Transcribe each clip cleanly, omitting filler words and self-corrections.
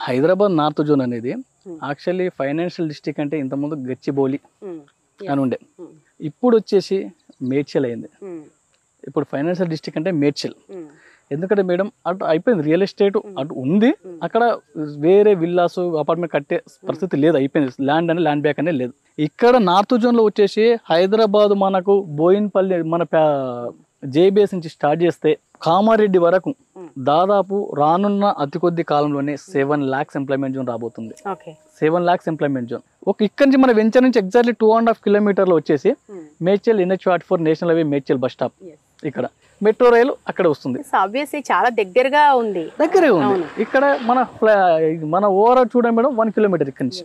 Hyderabad north zone అనేది actually financial district అంటే ఇంతకుముందు గచ్చిబౌలి అని ఉండే, ఇప్పుడు వచ్చేసి మేడ్చల్ అయింది. ఇప్పుడు ఫైనాన్షియల్ డిస్ట్రిక్ట్ అంటే మేడ్చల్. ఎందుకంటే మేడం అటు అయిపోయింది, రియల్ ఎస్టేట్ అటు ఉంది, అక్కడ వేరే విల్లాస్ అపార్ట్మెంట్ కట్టే పరిస్థితి లేదు, అయిపోయింది. ల్యాండ్ బ్యాక్ అనేది లేదు. ఇక్కడ నార్త్ జోన్లో వచ్చేసి హైదరాబాద్ మనకు బోయిన్పల్లి మన జేబీఎస్ నుంచి స్టార్ట్ చేస్తే కామారెడ్డి వరకు దాదాపు రానున్న అతి కొద్ది కాలంలోనే 7 lakhs ఎంప్లాయ్మెంట్ జోన్ రాబోతుంది. 7 lakhs ఎంప్లాయ్మెంట్ జోన్. ఇక్కడి నుంచి మన వెంచర్ నుంచి ఎగ్జాక్ట్లీ 2.5 kilometers వచ్చేసి Medchal NH44 national highway Medchal bus stop. ఇక్కడ మెట్రో రైలు అక్కడ వస్తుంది. చాలా దగ్గరగా ఉంది. ఇక్కడ మన ఓవరాల్ చూడండి మేడం 1 kilometer ఇక్కడ నుంచి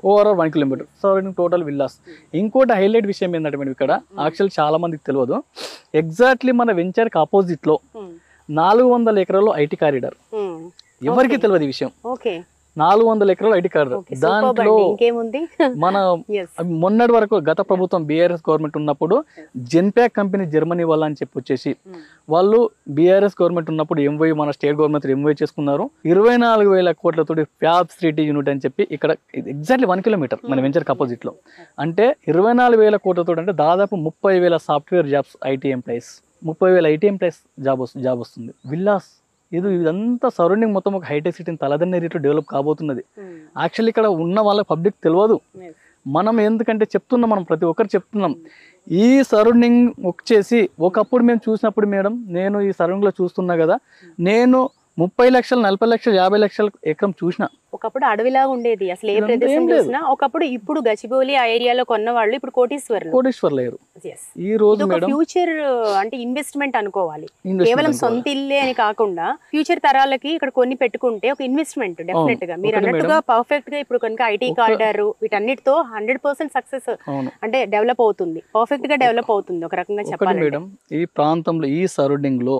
overall 1 kilometer surrounding total villas. ఇంకోటి హైలైట్ విషయం ఏంటంటే మేడం ఇక్కడ యాక్చువల్ చాలా మందికి తెలియదు, ఎగ్జాక్ట్లీ మన వెంచర్కి ఆపోజిట్ లో 400 acres ఐటీ కారిడార్. ఎవరికి తెలియదు ఈ విషయం. 400 acres ఐటీ కారిడార్. దాంట్లో మన మొన్నటి వరకు గత ప్రభుత్వం బీఆర్ఎస్ గవర్నమెంట్ ఉన్నప్పుడు జెన్పాక్ కంపెనీ జర్మనీ వాళ్ళ అని చెప్పి వచ్చేసి వాళ్ళు బీఆర్ఎస్ గవర్నమెంట్ ఉన్నప్పుడు ఎంవై మన స్టేట్ గవర్నమెంట్ ఎంవై చేసుకున్నారు. 24,000 కోట్లతోటి ఫ్యాబ్ 3T యూనిట్ అని చెప్పి ఇక్కడ ఎగ్జాక్ట్లీ 1 kilometer మన వెంచర్కి ఆపోజిట్ లో. అంటే 24,000 కోట్లతో అంటే దాదాపు 30,000 software jobs, IT employees, 30,000 IT employees job వస్తుంది. విల్లాస్ ఇదంతా సరౌండింగ్ మొత్తం ఒక హైటెక్ సిటీని తలదన్నే రీతిలో డెవలప్ కాబోతున్నది. యాక్చువల్లీ ఇక్కడ ఉన్న వాళ్ళకి పబ్లిక్ తెలియదు. మనం ఎందుకంటే చెప్తున్నాం, మనం ప్రతి ఒక్కరు చెప్తున్నాం. ఈ సరౌండింగ్ వచ్చేసి ఒకప్పుడు మేము చూసినప్పుడు మేడం, నేను ఈ సరౌండింగ్ లో చూస్తున్నా కదా, నేను 30 లక్షలు 40 లక్షలు 50 లక్షల ఎకరం చూసిన. ఒకప్పుడు అడవిలాగా ఉండేది, అసలు ఏ ప్రదేశం చూసినా. ఒకప్పుడు ఇప్పుడు గచ్చిబౌలి ఆ ఏరియాలో కొన్న వాళ్ళు ఇప్పుడు కోటీశ్వర్లు లేరు. ఈ రోజు ఫ్యూచర్ అంటే ఇన్వెస్ట్మెంట్ అనుకోవాలి, కేవలం సొంత ఇల్లే అని కాకుండా ఫ్యూచర్ తరాలకి ఇక్కడ కొన్ని పెట్టుకుంటే ఒక ఇన్వెస్ట్మెంట్ డెఫినెట్ గా మీరు అన్నట్టుగా పర్ఫెక్ట్ గా ఇప్పుడు కనుక ఐటీ కారిడార్ వీటన్నిటితో 100% సక్సెస్ అంటే డెవలప్ అవుతుంది, పర్ఫెక్ట్ గా డెవలప్ అవుతుంది ఒక రకంగా చెప్పాలి మేడం. ఈ ప్రాంతంలో ఈ సరౌండింగ్ లో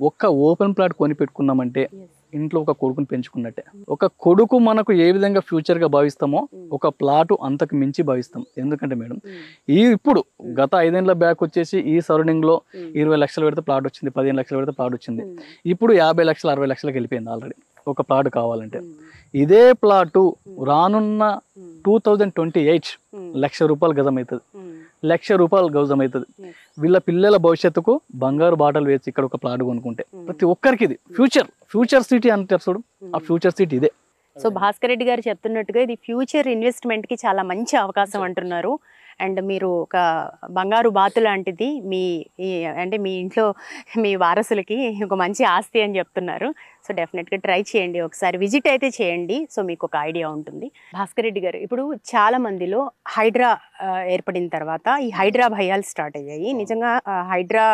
ఒక్క ఓపెన్ ప్లాట్ కొని పెట్టుకున్నామంటే ఇంట్లో ఒక కొడుకుని పెంచుకున్నట్టే. ఒక కొడుకు మనకు ఏ విధంగా ఫ్యూచర్ గా భావిస్తామో ఒక ప్లాట్ అంతకు మించి భావిస్తాం. ఎందుకంటే మేడం ఇప్పుడు గత 5 ఏళ్ల బ్యాక్ వచ్చేసి ఈ సరౌండింగ్ లో 20 లక్షలు పెడితే ప్లాట్ వచ్చింది, 15 లక్షలు పెడితే ప్లాట్ వచ్చింది. ఇప్పుడు 50 లక్షలు 60 లక్షలకు వెళ్ళిపోయింది ఆల్రెడీ ఒక ప్లాట్ కావాలంటే. ఇదే ప్లాటు రానున్న 2028 ₹1,00,000 గజం అవుతుంది, ₹1,00,000 గజం అవుతుంది. వీళ్ళ పిల్లల భవిష్యత్తుకు బంగారు బాటలు వేసి ఇక్కడ ఒక ప్లాట్ కొనుక్కుంటే ప్రతి ఒక్కరికి ఇది ఫ్యూచర్ సిటీ అంటారు చూడు, ఆ ఫ్యూచర్ సిటీ ఇదే. సో భాస్కర్ రెడ్డి గారు చెప్తున్నట్టుగా ఇది ఫ్యూచర్ ఇన్వెస్ట్మెంట్ కి చాలా మంచి అవకాశం అంటున్నారు. అండ్ మీరు ఒక బంగారు బాతు లాంటిది అంటే మీ ఇంట్లో మీ వారసులకి ఒక మంచి ఆస్తి అని చెప్తున్నారు. సో డెఫినెట్గా ట్రై చేయండి, ఒకసారి విజిట్ అయితే చేయండి, సో మీకు ఒక ఐడియా ఉంటుంది. భాస్కర్ రెడ్డి గారు, ఇప్పుడు చాలా మందిలో హైడ్రా ఏర్పడిన తర్వాత ఈ హైడ్రా భయాలు స్టార్ట్ అయ్యాయి. నిజంగా హైడ్రా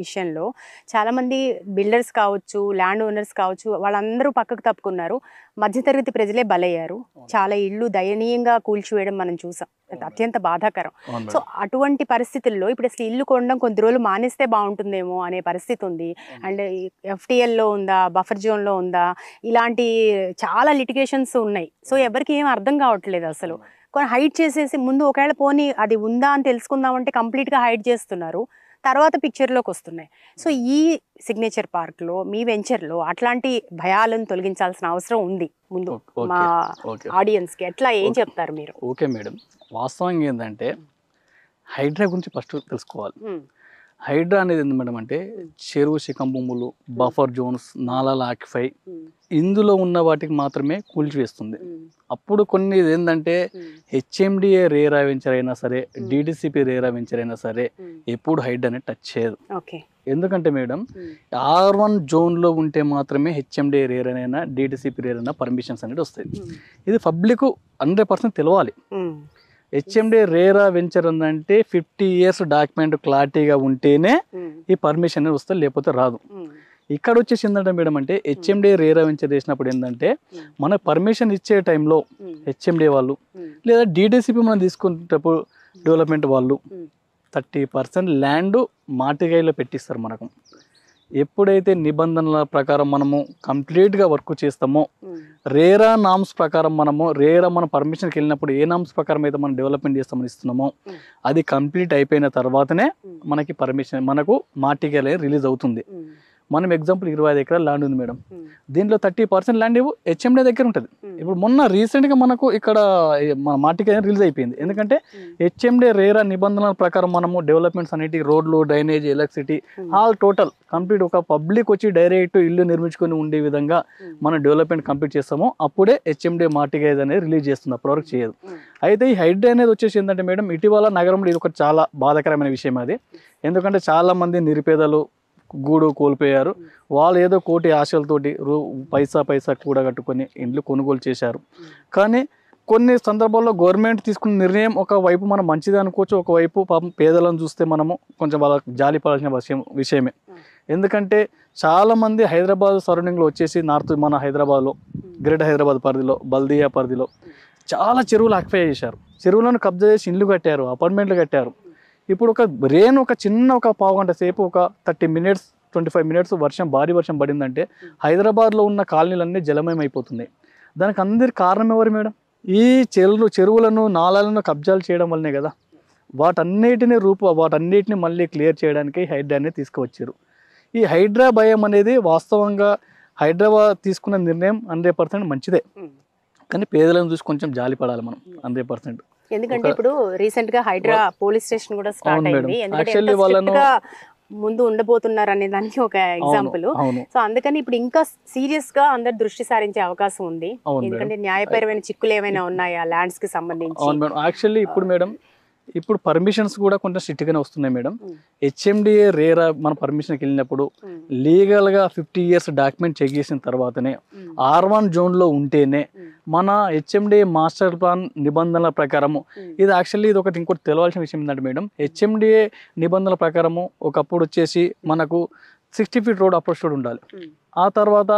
విషయంలో చాలామంది బిల్డర్స్ కావచ్చు, ల్యాండ్ ఓనర్స్ కావచ్చు, వాళ్ళందరూ పక్కకు తప్పుకున్నారు. మధ్యతరగతి ప్రజలే బలయ్యారు. చాలా ఇళ్ళు దయనీయంగా కూల్చివేయడం మనం చూసాం, అత్యంత బాధాకరం. సో అటువంటి పరిస్థితుల్లో ఇప్పుడు అసలు ఇల్లు కొనడం కొద్ది రోజులు మానేస్తే బాగుంటుందేమో అనే పరిస్థితి ఉంది. అండ్ FTLలో ఉందా, బఫర్ జోన్లో ఉందా, ఇలాంటి చాలా లిటిగేషన్స్ ఉన్నాయి. సో ఎవరికి ఏం అర్థం కావట్లేదు అసలు. కొన్ని హైడ్ చేసేసి ముందు ఒకవేళ పోనీ అది ఉందా అని తెలుసుకుందామంటే కంప్లీట్గా హైడ్ చేస్తున్నారు, తర్వాత పిక్చర్లోకి వస్తున్నాయి. సో ఈ సిగ్నేచర్ పార్క్లో మీ వెంచర్లో అట్లాంటి భయాలను తొలగించాల్సిన అవసరం ఉంది. ముందు మా ఆడియన్స్కి ఎట్లా ఏం చెప్తారు మీరు? ఓకే మేడం, వాస్తవంగా ఏంటంటే హైడ్రా గురించి ఫస్ట్ తెలుసుకోవాలి. హైడ్రా అనేది ఏంది మేడం అంటే చెరువు శిఖం భూములు, బఫర్ జోన్స్, నాలాల ఆక్యుపై ఇందులో ఉన్న వాటికి మాత్రమే కూల్చివేస్తుంది. అప్పుడు కొన్ని ఏంటంటే HMDA రేరా వెంచర్ అయినా సరే, DDCP రేరా వెంచర్ అయినా సరే ఎప్పుడు హైడ్రా అనేది టచ్ చేయదు. ఎందుకంటే మేడం R1 జోన్లో ఉంటే మాత్రమే HMDA రేర్ అయినా DDCP రేర్ అయినా పర్మిషన్స్ అనేది వస్తాయి. ఇది పబ్లిక్ 100% తెలవాలి. HMDA రేరా వెంచర్ ఉందంటే 50 years డాక్యుమెంట్ క్లారిటీగా ఉంటేనే ఈ పర్మిషన్ అనేది వస్తుంది, లేకపోతే రాదు. ఇక్కడ వచ్చేసి ఏంటంటే మేడం అంటే HMDA రేరా వెంచర్ చేసినప్పుడు ఏంటంటే మన పర్మిషన్ ఇచ్చే టైంలో HMDA వాళ్ళు లేదా DDCP మనం తీసుకునేటప్పుడు డెవలప్మెంట్ వాళ్ళు 30% ల్యాండ్ మాటిగాయలో పెట్టిస్తారు మనకు. ఎప్పుడైతే నిబంధనల ప్రకారం మనము కంప్లీట్గా వర్క్ చేస్తామో, రేరా నామ్స్ ప్రకారం మన పర్మిషన్కి వెళ్ళినప్పుడు ఏ నామ్స్ ప్రకారం అయితే మనం డెవలప్మెంట్ చేస్తామని ఇస్తున్నామో అది కంప్లీట్ అయిపోయిన తర్వాతనే మనకి పర్మిషన్ మనకు మాటిగలే రిలీజ్ అవుతుంది. మనం ఎగ్జాంపుల్ 25 ఎకరాల ల్యాండ్ ఉంది మేడం, దీంట్లో 30% ల్యాండ్ హెచ్ఎండే దగ్గర ఉంటుంది. ఇప్పుడు మొన్న రీసెంట్గా మనకు ఇక్కడ మన మాటికి రిలీజ్ అయిపోయింది. ఎందుకంటే హెచ్ఎండే రేరా నిబంధనల ప్రకారం మనము డెవలప్మెంట్స్ అనేటి రోడ్లు, drainage, electricity all total complete ఒక పబ్లిక్ వచ్చి డైరెక్ట్ ఇల్లు నిర్మించుకొని ఉండే విధంగా మనం డెవలప్మెంట్ కంప్లీట్ చేస్తామో అప్పుడే హెచ్ఎండే మార్టిగేజ్ అనేది రిలీజ్ చేస్తుంది, అప్పటివరకు చేయదు. అయితే ఈ హైడ్రా అనేది వచ్చేసి ఏంటంటే మేడం, ఇటీవల నగరంలో ఇది ఒక చాలా బాధాకరమైన విషయం అది. ఎందుకంటే చాలా మంది నిరుపేదలు గూడు కోల్పోయారు. వాళ్ళు ఏదో కోటి ఆశలతోటి పైసా కూడగట్టుకొని ఇండ్లు కొనుగోలు చేశారు. కానీ కొన్ని సందర్భాల్లో గవర్నమెంట్ తీసుకున్న నిర్ణయం ఒకవైపు మనం మంచిది అనుకోవచ్చు, ఒకవైపు పాపం పేదలను చూస్తే మనము కొంచెం వాళ్ళకి జాలి పడాల్సిన విషయమే. ఎందుకంటే చాలామంది హైదరాబాద్ సరౌండింగ్లో వచ్చేసి మన హైదరాబాద్లో గ్రేటర్ హైదరాబాద్ పరిధిలో, బల్దియా పరిధిలో చాలా చెరువులు ఆక్యుపై చేశారు. చెరువులను కబ్జా చేసి ఇండ్లు కట్టారు, అపార్ట్మెంట్లు కట్టారు. ఇప్పుడు ఒక చిన్న పావు గంట సేపు ఒక 30 minutes 25 minutes భారీ వర్షం పడిందంటే హైదరాబాద్లో ఉన్న కాలనీలన్నీ జలమయం అయిపోతున్నాయి. దానికి అందరి కారణం ఎవరు మేడం? ఈ చెరువులను నాలాలను కబ్జాలు చేయడం వల్లనే కదా. వాటన్నిటిని మళ్ళీ క్లియర్ చేయడానికి హైడ్రాని తీసుకువచ్చారు. ఈ హైడ్రా భయం అనేది వాస్తవంగా హైదరాబాద్ తీసుకున్న నిర్ణయం 100% మంచిదే. కానీ పేదలను చూసి కొంచెం జాలి పడాలి మనం 100%. ఎందుకంటే ఇప్పుడు రీసెంట్ గా హైడ్రా పోలీస్ స్టేషన్ కూడా స్టార్ట్ అయింది. ముందు ఉండబోతున్నారు అనే దానికి ఒక ఎగ్జాంపుల్. సో అందుకని ఇప్పుడు ఇంకా సీరియస్ గా అందరు దృష్టి సారించే అవకాశం ఉంది. ఎందుకంటే న్యాయపరమైన చిక్కులు ఏమైనా ఉన్నాయా ల్యాండ్స్ కి సంబంధించి? యాక్చువల్లీ ఇప్పుడు పర్మిషన్స్ కూడా కొంచెం స్ట్రిక్ట్ గానే వస్తున్నాయి మేడం. హెచ్ఎండిఏ రేరా మన పర్మిషన్కి వెళ్ళినప్పుడు లీగల్ గా 50 years డాక్యుమెంట్ చెక్ చేసిన తర్వాతనే R1 జోన్లో ఉంటేనే మన హెచ్ఎండిఏ మాస్టర్ ప్లాన్ నిబంధనల ప్రకారము ఇది యాక్చువల్లీ ఇంకోటి తెలవాల్సిన విషయం ఏంటంటే మేడం, హెచ్ఎండిఏ నిబంధనల ప్రకారము ఒకప్పుడు వచ్చేసి మనకు 60 feet రోడ్ అప్రోచ్ రోడ్ ఉండాలి. ఆ తర్వాత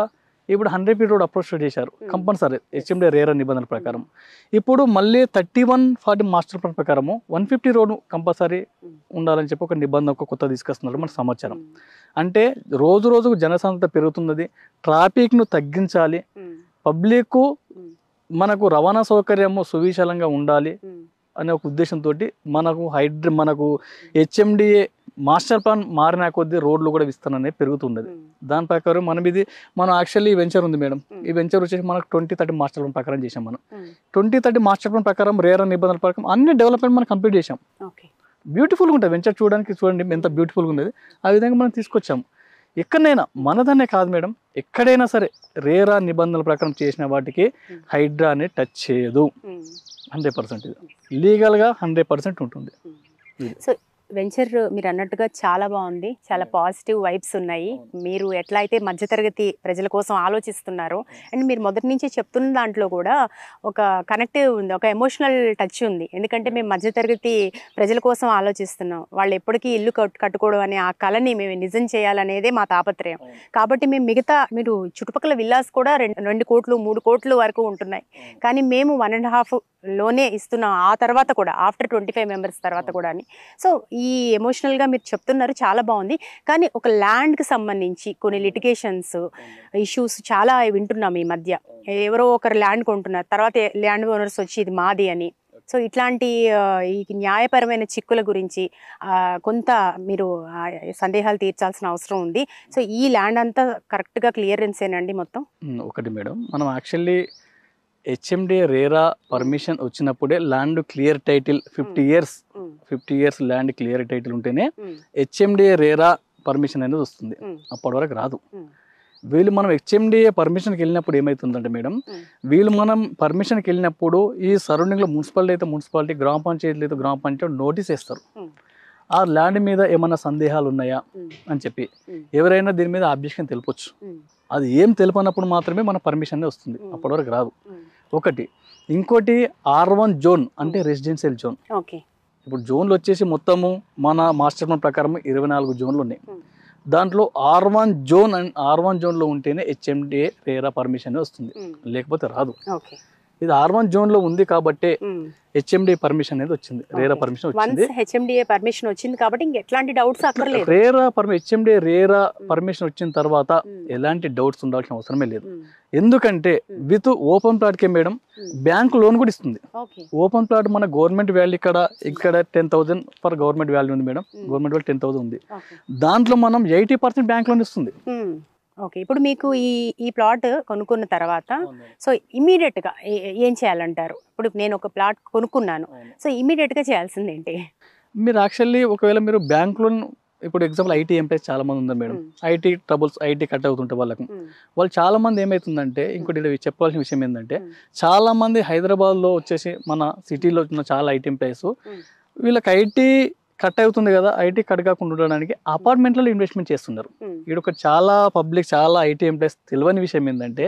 ఇప్పుడు 100 feet రోడ్ అప్రోచ్ చేశారు కంపల్సరీ హెచ్ఎండిఏ రేరా నిబంధనల ప్రకారం. ఇప్పుడు మళ్ళీ 3140 మాస్టర్ ప్లాన్ ప్రకారము 150 రోడ్ కంపల్సరీ ఉండాలని చెప్పి ఒక నిబంధన కొత్త తీసుకొస్తున్నారు మనకు సమాచారం. అంటే రోజుకు జనసాంద్రత పెరుగుతున్నది, ట్రాఫిక్ను తగ్గించాలి, పబ్లిక్ మనకు రవాణా సౌకర్యము సువిశాలంగా ఉండాలి అనే ఒక ఉద్దేశంతో మనకు హెచ్ఎండిఏ మాస్టర్ ప్లాన్ మారిన కొద్దీ రోడ్లు కూడా విస్తరణ అనేది పెరుగుతున్నది. దాని ప్రకారం మనం యాక్చువల్లీ ఈ వెంచర్ ఉంది మేడం, ఈ వెంచర్ వచ్చేసి మనకు 2030 మాస్టర్ ప్లాన్ ప్రకారం చేసాం. మనం 2030 మాస్టర్ ప్లాన్ ప్రకారం రేరా నిబంధనల ప్రకారం అన్ని డెవలప్మెంట్ మనం కంప్లీట్ చేసాం. బ్యూటిఫుల్గా ఉంటుంది వెంచర్, చూడండి ఎంత బ్యూటిఫుల్గా ఉండేది. ఆ విధంగా మనం తీసుకొచ్చాము. ఎక్కడైనా మనదనే కాదు మేడం, ఎక్కడైనా సరే రేరా నిబంధనల ప్రకారం చేసిన వాటికి హైడ్రా అనేది టచ్ చేయదు. 100% లీగల్గా 100% ఉంటుంది. సో వెంచర్ మీరు అన్నట్టుగా చాలా బాగుంది, చాలా పాజిటివ్ వైబ్స్ ఉన్నాయి. మీరు ఎట్లా అయితే మధ్యతరగతి ప్రజల కోసం ఆలోచిస్తున్నారో అండ్ మీరు మొదటి నుంచి చెప్తున్న దాంట్లో కూడా ఒక కనెక్టివ్ ఉంది, ఒక ఎమోషనల్ టచ్ ఉంది. ఎందుకంటే మేము మధ్యతరగతి ప్రజల కోసం ఆలోచిస్తున్నాం, వాళ్ళు ఎప్పటికీ ఇల్లు కట్టుకోవడం అనే ఆ కళని మేము నిజం చేయాలనేదే మా తాపత్రయం. కాబట్టి మేము మీరు చుట్టుపక్కల విల్లాస్ కూడా 2 కోట్లు 3 కోట్లు వరకు ఉంటున్నాయి, కానీ మేము 1.5 లోనే ఇస్తున్నాం. ఆ తర్వాత కూడా ఆఫ్టర్ 25 members తర్వాత కూడా అని. సో ఈ ఎమోషనల్గా మీరు చెప్తున్నారు, చాలా బాగుంది. కానీ ఒక ల్యాండ్కి సంబంధించి కొన్ని లిటిగేషన్స్ ఇష్యూస్ చాలా వింటున్నాం ఈ మధ్య. ఎవరో ఒకరు ల్యాండ్ కొంటున్నారు, తర్వాత ల్యాండ్ ఓనర్స్ వచ్చి ఇది మాది అని. సో ఇట్లాంటి ఈ న్యాయపరమైన చిక్కుల గురించి కొంత మీరు సందేహాలు తీర్చాల్సిన అవసరం ఉంది. సో ఈ ల్యాండ్ అంతా కరెక్ట్గా క్లియరెన్స్ ఏనండి మొత్తం? ఒకటి మేడం, మనం యాక్చువల్లీ హెచ్ఎండిఏ రేరా పర్మిషన్ వచ్చినప్పుడే land clear title 50 years land clear title ఉంటేనే హెచ్ఎండిఏ రేరా పర్మిషన్ అనేది వస్తుంది. అప్పటి వరకు రాదు. మనం హెచ్ఎండిఏ పర్మిషన్కి వెళ్ళినప్పుడు ఏమవుతుందంటే మేడం, మనం పర్మిషన్కి వెళ్ళినప్పుడు ఈ సరౌండింగ్లో మున్సిపాలిటీ గ్రామ పంచాయతీ నోటీస్ వేస్తారు. ఆ ల్యాండ్ మీద ఏమైనా సందేహాలు ఉన్నాయా అని చెప్పి ఎవరైనా దీని మీద అబ్జెక్షన్ తెలుపొచ్చు. అది ఏం తెలుపనప్పుడు మాత్రమే మన పర్మిషన్ వస్తుంది, అప్పటి వరకు రాదు. ఒకటి. ఇంకోటి R1 జోన్ అంటే రెసిడెన్షియల్ జోన్. ఇప్పుడు జోన్లు వచ్చేసి మొత్తము మన మాస్టర్ ప్లాన్ ప్రకారం 24 జోన్లు ఉన్నాయి. దాంట్లో R1 జోన్లో ఉంటేనే హెచ్ఎండిఏ రేరా పర్మిషన్ వస్తుంది, లేకపోతే రాదు. ఇది R1 జోన్ లో ఉంది కాబట్టి హెచ్ఎండి పర్మిషన్ అనేది వచ్చింది, రేరా పర్మిషన్ వచ్చింది. హెచ్ఎండిఏ పర్మిషన్ వచ్చింది కాబట్టి ఇంక ఎట్లాంటి డౌట్స్ అక్కర్లేదు. హెచ్ఎండి రేరా పర్మిషన్ వచ్చిన తర్వాత ఎలాంటి డౌట్స్ ఉండాల్సిన అవసరమే లేదు. ఎందుకంటే with open plot K madam bank loan కూడా ఇస్తుంది. ఓపెన్ ప్లాట్ మన గవర్నమెంట్ వాల్యూ ఇక్కడ 10,000 ఫర్ గవర్నమెంట్ వాల్యూ ఉంది మేడం, గవర్నమెంట్ వాల్యూ 10,000 ఉంది. దాంట్లో మనం 80% బ్యాంక్ లోన్ ఇస్తుంది. ఓకే, ఇప్పుడు మీకు ఈ ప్లాట్ కొనుక్కున్న తర్వాత సో ఇమీడియట్ గా ఏం చేయాలంటారు? ఇప్పుడు నేను ఒక ప్లాట్ కొనుక్కున్నాను, సో ఇమీడియట్ గా చేయాల్సింది ఏంటి? మీరు యాక్చువల్లీ ఒకవేళ మీరు బ్యాంక్ లోన్, ఇప్పుడు ఎగ్జాంపుల్ ఐటీ ఎంప్లాయీస్ చాలా మంది ఉన్నారు madam, IT troubles, IT cut అవుతుంటే వాళ్ళు చాలా మంది ఏమవుతుందంటే, ఇంకోటి చెప్పాల్సిన విషయం ఏంటంటే, చాలా మంది హైదరాబాద్లో వచ్చేసి మన సిటీలో ఉన్న చాలా ఐటీ ఎంప్లాయీస్ వీళ్ళకి ఐటీ కట్ అవుతుంది కదా, ఐటీ కట్ కాకుండా ఉండడానికి అపార్ట్మెంట్లలో ఇన్వెస్ట్మెంట్ చేస్తున్నారు. ఇక్కడ ఒక చాలా పబ్లిక్, చాలా ఐటీ ఎంప్లాయీస్ తెలియని విషయం ఏంటంటే,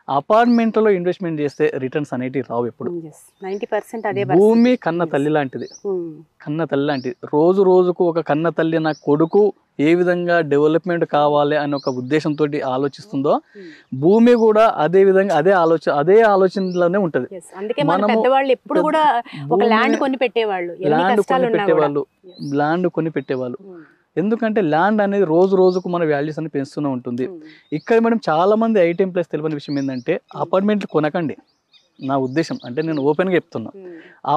అపార్ట్మెంట్లలో ఇన్వెస్ట్మెంట్ చేస్తే రిటర్న్స్ అనేవి రావు. ఎప్పుడు 90% భూమి కన్న తల్లి లాంటిది, కన్న తల్లి లాంటిది. రోజు రోజుకు ఒక కన్న తల్లి నా కొడుకు ఏ విధంగా డెవలప్మెంట్ కావాలి అనే ఒక ఉద్దేశంతో ఆలోచిస్తుందో, భూమి కూడా అదే విధంగా అదే ఆలోచనలోనే ఉంటది. ల్యాండ్ కొని పెట్టేవాళ్ళు. ఎందుకంటే ల్యాండ్ అనేది రోజు రోజుకు మన వాల్యూస్ అనేది పెంచుతూనే ఉంటుంది. ఇక్కడ మేడం చాలా మంది ఐటీ ఎంప్లాయీస్ తెలియని విషయం ఏంటంటే, అపార్ట్మెంట్లు కొనకండి. నా ఉద్దేశం అంటే నేను ఓపెన్గా చెప్తున్నా,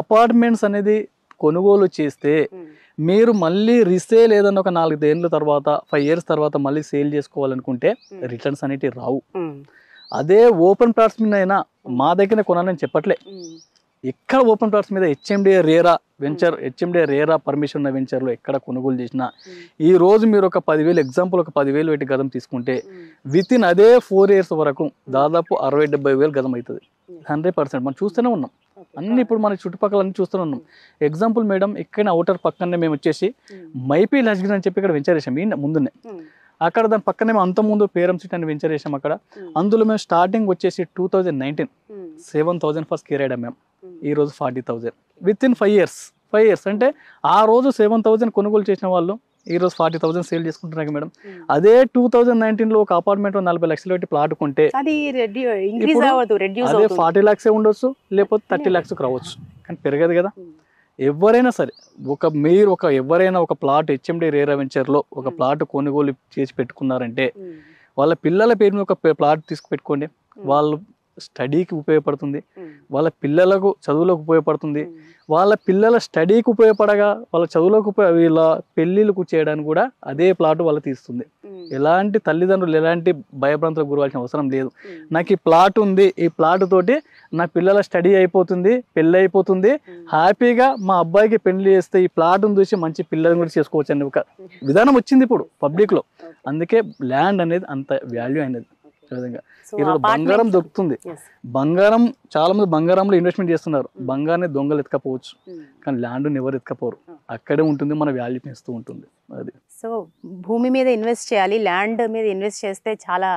అపార్ట్మెంట్స్ అనేది కొనుగోలు చేస్తే మీరు మళ్ళీ రీసేల్ ఏదన్నా ఒక 4 ఏళ్ళ తర్వాత 5 years తర్వాత మళ్ళీ సేల్ చేసుకోవాలనుకుంటే రిటర్న్స్ అనేటివి రావు. అదే ఓపెన్ ప్లాట్స్ మీద అయినా మా దగ్గర కొనాలని చెప్పట్లే, ఎక్కడ ఓపెన్ ప్లాట్స్ మీద హెచ్ఎండిఏ రేరా పర్మిషన్ ఉన్న వెంచర్లో ఎక్కడ కొనుగోలు చేసినా ఈ రోజు మీరు ఒక 10,000 ఎగ్జాంపుల్ ఒక 10,000 పెట్టి గదం తీసుకుంటే విత్ ఇన్ అదే 4 years వరకు దాదాపు 60-70 గదం అవుతుంది. 100% మనం చూస్తూనే ఉన్నాం అన్ని. ఇప్పుడు మన చుట్టుపక్కల అన్ని చూస్తూనే ఉన్నాం. ఎగ్జాంపుల్ మేడం, ఇక్కడ అవుటర్ పక్కనే మేము వచ్చేసి మైపీ లజ్గిరి అని చెప్పి ఇక్కడ వెంచర్ చేసాం ముందునే. అక్కడ దాని పక్కనే మేము అంత ముందు పేరం సిటీ అని వెంచర్ చేసాం. అక్కడ అందులో మేము స్టార్టింగ్ వచ్చేసి 2019 7,000 ఫర్ స్క్వేర్ యార్డ్ మేము, ఈ రోజు 40,000 విత్ ఇన్ 5 years. అంటే ఆ రోజు 7,000 కొనుగోలు చేసిన వాళ్ళు ఈ రోజు 40,000 సేల్ చేసుకుంటున్నారు మేడం. అదే 2019 లో ఒక అపార్ట్మెంట్ 40 లక్షలు పెట్టి ప్లాట్ కొంటే అదే 40 lakhs ఉండొచ్చు, లేకపోతే 30 lakhs రావచ్చు, కానీ పెరగదు కదా. ఎవరైనా సరే ఎవరైనా ఒక ప్లాట్ హెచ్ఎండి రేరా వెంచర్లో ఒక ప్లాట్ కొనుగోలు చేసి పెట్టుకున్నారంటే వాళ్ళ పిల్లల పేరు మీద ఒక ప్లాట్ తీసుకు పెట్టుకోండి. వాళ్ళు స్టడీకి ఉపయోగపడుతుంది, వాళ్ళ పిల్లలకు చదువులకు ఉపయోగపడుతుంది, వాళ్ళ పిల్లల స్టడీకి ఉపయోగపడగా వాళ్ళ చదువులకు వీళ్ళ పెళ్ళిళ్ళకు చేయడానికి కూడా అదే ప్లాట్ వాళ్ళు తీస్తుంది. ఎలాంటి తల్లిదండ్రులు ఎలాంటి భయభ్రాంతులకు గురవాల్సిన అవసరం లేదు. నాకు ఈ ప్లాట్ ఉంది, ఈ ప్లాట్ తోటి నా పిల్లల స్టడీ అయిపోతుంది, పెళ్ళి అయిపోతుంది, హ్యాపీగా మా అబ్బాయికి పెళ్లి చేస్తే ఈ ప్లాట్ను చూసి మంచి పిల్లల్ని కూడా చేసుకోవచ్చు అనే ఒక విధానం వచ్చింది ఇప్పుడు పబ్లిక్లో. అందుకే ల్యాండ్ అనేది అంత వాల్యూ అయినది. విధంగా ఈరోజు బంగారం దొరుకుతుంది. బంగారం చాలా మంది బంగారంలో ఇన్వెస్ట్మెంట్ చేస్తున్నారు. బంగారాన్ని దొంగలు ఎత్తుకపోవచ్చు, కానీ ల్యాండ్ ఎవరు ఎత్తుకపోరు, అక్కడే ఉంటుంది, మన వాల్యూ పెంచుతూ ఉంటుంది. అది సో భూమి మీద ఇన్వెస్ట్ చేయాలి, ల్యాండ్ మీద ఇన్వెస్ట్ చేస్తే చాలా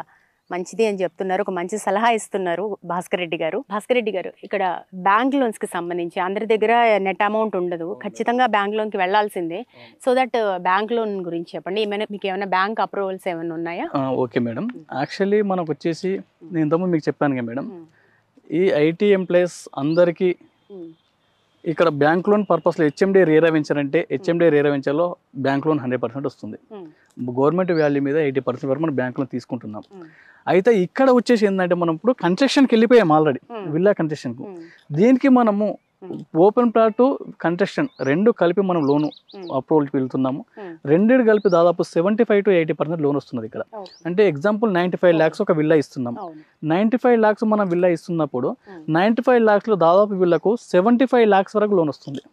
మంచిది అని చెప్తున్నారు. ఒక మంచి సలహా ఇస్తున్నారు భాస్కర్ రెడ్డి గారు. భాస్కర్ రెడ్డి గారు, ఇక్కడ బ్యాంక్ లోన్స్ కి సంబంధించి అందరి దగ్గర నెట్ అమౌంట్ ఉండదు, ఖచ్చితంగా బ్యాంక్ లోన్ కి వెళ్లాల్సిందే. సో దట్ బ్యాంక్ లోన్ గురించి చెప్పండి. ఏమైనా మీకు ఏమైనా బ్యాంక్ అప్రూవల్స్ ఏమైనా ఉన్నాయా? ఓకే మేడం, యాక్చువల్లీ మనకు వచ్చేసి నేను ఇంతకుముందు మీకు చెప్పాను కదా మేడం, ఈ ఐటీ ఎంప్లాయీస్ అందరికీ ఇక్కడ బ్యాంక్ లోన్ పర్పస్లో హెచ్ఎండి రేరా వెంచర్ అంటే హెచ్ఎండి రేరా వెంచర్లో బ్యాంక్ లోన్ 100% వస్తుంది. గవర్నమెంట్ వాల్యూ మీద 80% వరకు మనం బ్యాంక్ లోన్ తీసుకుంటున్నాం. అయితే ఇక్కడ వచ్చేసి ఏంటంటే మనం ఇప్పుడు కన్స్ట్రక్షన్కి వెళ్ళిపోయాం ఆల్రెడీ, విల్లా కన్స్ట్రక్షన్కు. దీనికి మనము ఓపెన్ ప్లాట్ కన్స్ట్రక్షన్ రెండు కలిపి మనం లోను అప్రూవల్కి వెళ్తున్నాము. రెండింటి కలిపి దాదాపు 75 to 80% లోన్ వస్తున్నది ఇక్కడ. అంటే ఎగ్జాంపుల్ 95 lakhs ఒక విల్లా ఇస్తున్నాం. 95 lakhs మనం విల్లా ఇస్తున్నప్పుడు 95 lakhs లో దాదాపు విల్లకు 75 lakhs వరకు లోన్ వస్తుంది.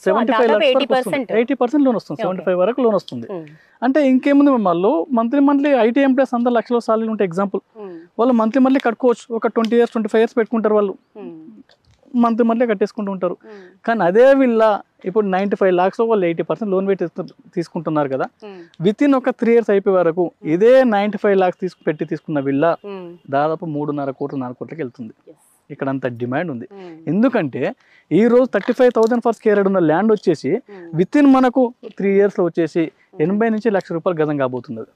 75 lakhs 80% లోన్ వస్తుంది, 75 వరకు లోన్ వస్తుంది. అంటే ఇంకేముంది, వాళ్ళు మంత్లీ ఐటీ ఎంప్లాయీస్ అందరు లక్షల సాలరీ ఉంటే ఎగ్జాంపుల్ వాళ్ళు మంత్లీ కట్టుకోవచ్చు. ఒక 20 years 25 years పెట్టుకుంటారు, వాళ్ళు మంత్లీ కట్టేసుకుంటూ ఉంటారు. కానీ అదే వీళ్ళ ఇప్పుడు 95 lakhs వాళ్ళు 80% లోన్ పెట్టి తీసుకుంటున్నారు కదా, విత్ ఇన్ ఒక 3 years అయిపోయే వరకు ఇదే 95 lakhs పెట్టి తీసుకున్న వీళ్ళ దాదాపు 3.5 కోట్లు 4 కోట్లకి వెళ్తుంది. ఇక్కడ అంత డిమాండ్ ఉంది. ఎందుకంటే ఈ రోజు 35,000 ఫర్ స్క్వేర్ యార్డ్ ఉన్న ల్యాండ్ వచ్చేసి విత్ ఇన్ మనకు 3 years లో వచ్చేసి 80 నుంచి 1,00,000 రూపాయలు గజం కాబోతున్నది.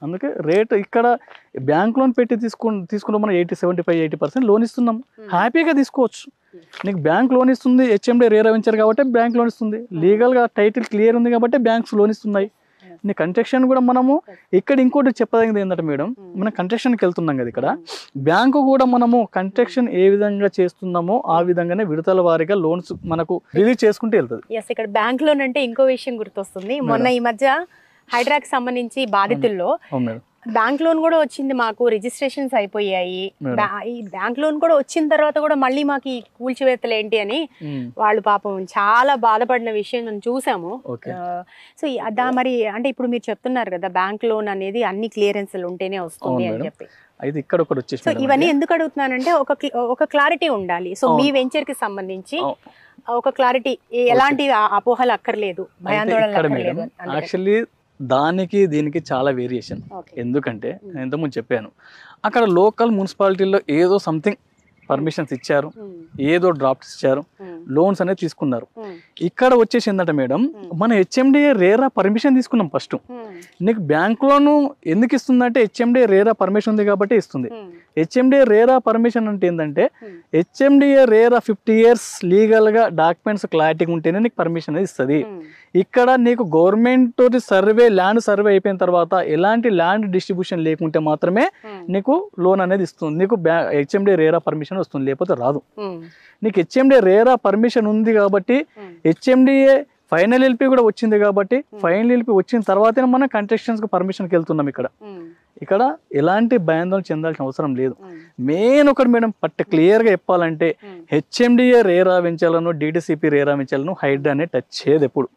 అందుకే రేట్ ఇక్కడ బ్యాంక్ లోన్ పెట్టి తీసుకుంటే మనం 75-80% లోన్ ఇస్తున్నాం, హ్యాపీగా తీసుకోవచ్చు. నీకు బ్యాంక్ లోన్ ఇస్తుంది, హెచ్ఎండి రేరా వెంచర్ కాబట్టి బ్యాంక్ లోన్ ఇస్తుంది, లీగల్గా టైటిల్ క్లియర్ ఉంది కాబట్టి బ్యాంక్స్ లోన్ ఇస్తున్నాయి. నీ కన్స్ట్రక్షన్ కూడా మనము ఇక్కడ ఇంకోటి చెప్పదగింది ఏంటంటే మేడం, మనం కన్స్ట్రక్షన్కి వెళ్తున్నాం కదా, ఇక్కడ బ్యాంకు కూడా మనము కన్స్ట్రక్షన్ ఏ విధంగా చేస్తున్నామో ఆ విధంగానే విడతల వారీగా లోన్స్ మనకు రిలీజ్ చేసుకుంటూ వెళ్తుంది. ఎస్, ఇక్కడ బ్యాంక్ లోన్ అంటే ఇంకో విషయం గుర్తొస్తుంది. మొన్న ఈ మధ్య హైడ్రాకి సంబంధించి బాధితుల్లో బ్యాంక్ లోన్ కూడా వచ్చింది, మాకు రిజిస్ట్రేషన్స్ అయిపోయాయి, ఈ బ్యాంక్ లోన్ కూడా వచ్చిన తర్వాత కూడా మళ్ళీ మాకు ఈ కూల్చివేతలు ఏంటి అని వాళ్ళు పాపం చాలా బాధపడిన విషయం మనం చూసాము. సో మరి అంటే ఇప్పుడు మీరు చెప్తున్నారు కదా బ్యాంక్ లోన్ అనేది అన్ని క్లియరెన్స్లు ఉంటేనే వస్తుంది అని చెప్పి. అయితే ఇక్కడ ఒకటి వచ్చేసి సో ఇవన్నీ ఎందుకు అడుగుతున్నానంటే ఒక క్లారిటీ ఉండాలి. సో మీ వెంచర్ కి సంబంధించి ఒక క్లారిటీ, ఎలాంటి అపోహలు అక్కర్లేదు, భయాందోళనలు అక్కర్లేదు. యాక్చువల్లీ దానికి దీనికి చాలా వేరియేషన్. ఎందుకంటే నేను ఇంతకుముందు చెప్పాను, అక్కడ లోకల్ మున్సిపాలిటీలో ఏదో సంథింగ్ పర్మిషన్స్ ఇచ్చారు, ఏదో డ్రాఫ్ట్స్ ఇచ్చారు, లోన్స్ అనేది తీసుకున్నారు. ఇక్కడ వచ్చేసి ఏంటంటే మేడం, మన హెచ్ఎండిఏ రేరా పర్మిషన్ తీసుకున్నాం ఫస్ట్. నీకు బ్యాంక్ లోన్ ఎందుకు ఇస్తుందంటే హెచ్ఎండిఏ రేరా పర్మిషన్ ఉంది కాబట్టి ఇస్తుంది. హెచ్ఎండిఏ రేరా పర్మిషన్ అంటే ఏంటంటే హెచ్ఎండిఏ రేరా 50 years లీగల్గా డాక్యుమెంట్స్ క్లారిటీ ఉంటేనే నీకు పర్మిషన్ అనేది ఇస్తుంది. ఇక్కడ నీకు గవర్నమెంట్ సర్వే, ల్యాండ్ సర్వే అయిపోయిన తర్వాత ఎలాంటి ల్యాండ్ డిస్ట్రిబ్యూషన్ లేకుంటే మాత్రమే నీకు లోన్ అనేది ఇస్తుంది, నీకు హెచ్ఎండిఏ రేరా పర్మిషన్ వస్తుంది, లేకపోతే రాదు. నీకు హెచ్ఎండిఏ రేరా పర్మిషన్ ఉంది కాబట్టి, హెచ్ఎండిఏ ఫైనల్ ఎల్పి కూడా వచ్చింది కాబట్టి, ఫైనల్ ఎల్పి వచ్చిన తర్వాతనే మనం కన్స్ట్రక్షన్స్కి పర్మిషన్కి వెళ్తున్నాం. ఇక్కడ ఎలాంటి భయాందోళన చెందాల్సిన అవసరం లేదు. మెయిన్ ఒకటి మేడం క్లియర్గా చెప్పాలంటే, హెచ్ఎండిఏ రేరా వెంచర్లను, డిటిసిపి రేరా వెంచర్లను హైడ్రా అనే టచ్ చేయదు ఎప్పుడు.